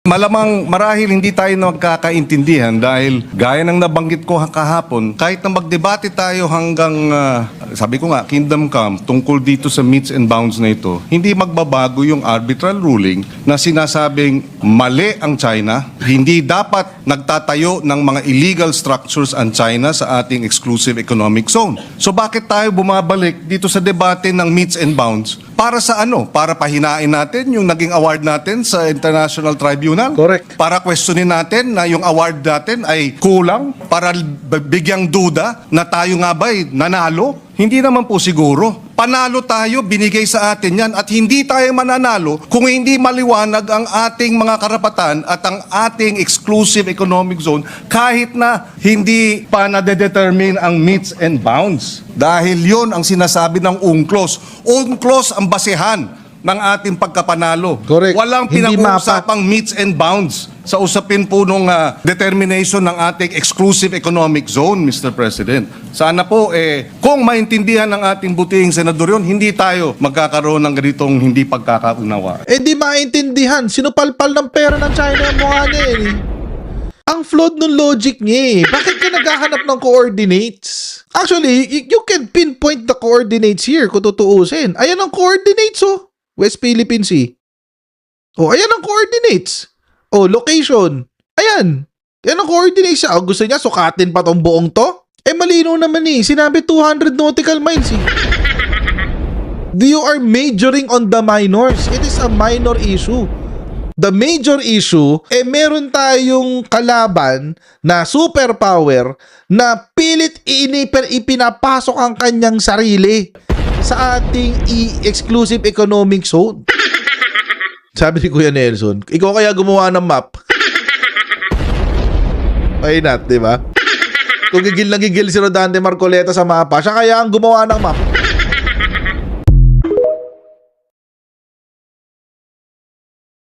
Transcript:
Malamang marahil hindi tayo magkakaintindihan dahil gaya ng nabanggit ko kahapon, kahit na magdebate tayo hanggang, sabi ko nga, Kingdom Come, tungkol dito sa meets and bounds na ito, hindi magbabago yung arbitral ruling na sinasabing mali ang China, hindi dapat nagtatayo ng mga illegal structures ang China sa ating exclusive economic zone. So bakit tayo bumabalik dito sa debate ng meets and bounds? Para sa ano? Para pahinain natin yung naging award natin sa International Tribunal? Correct. Para questionin natin na yung award natin ay kulang? Para bigyang duda na tayo nga ba'y nanalo? Hindi naman po siguro. Panalo tayo, binigay sa atin yan at hindi tayo mananalo kung hindi maliwanag ang ating mga karapatan at ang ating exclusive economic zone kahit na hindi pa nade-determine ang meets and bounds. Dahil yon ang sinasabi ng UNCLOS. UNCLOS ang basehan ng ating pagkapanalo. Correct. Walang Hindi pinag-uusapang meets and bounds sa usapin po nung determination ng ating exclusive economic zone, Mr. President. Sana po, kung maintindihan ng ating butihing senador yun, hindi tayo magkakaroon ng ganitong hindi pagkakaunawa. Di maintindihan. Sinupalpal ng pera ng China yung mukha niya eh. Ang flawed ng logic niya eh. Bakit ka naghahanap ng coordinates? Actually, you can pinpoint the coordinates here kung tutuusin. Ayan ang coordinates oh. West Philippine Sea. Oh, ayan ang coordinates. Oh, location. Ayan. Yan ang coordinates siya. Oh, gusto niya sukatin pa tong buong to? Malino naman eh. Sinabi 200 nautical miles eh. You are majoring on the minors. It is a minor issue. The major issue, meron tayong kalaban na superpower na pilit ipinapasok ang kanyang sarili sa ating exclusive economic zone. Sabi ni Kuya Nelson, ikaw kaya gumawa ng map? Why not, di ba? Kung gigil na gigil si Rodante Marcoleta sa mapa, siya kaya ang gumawa ng map.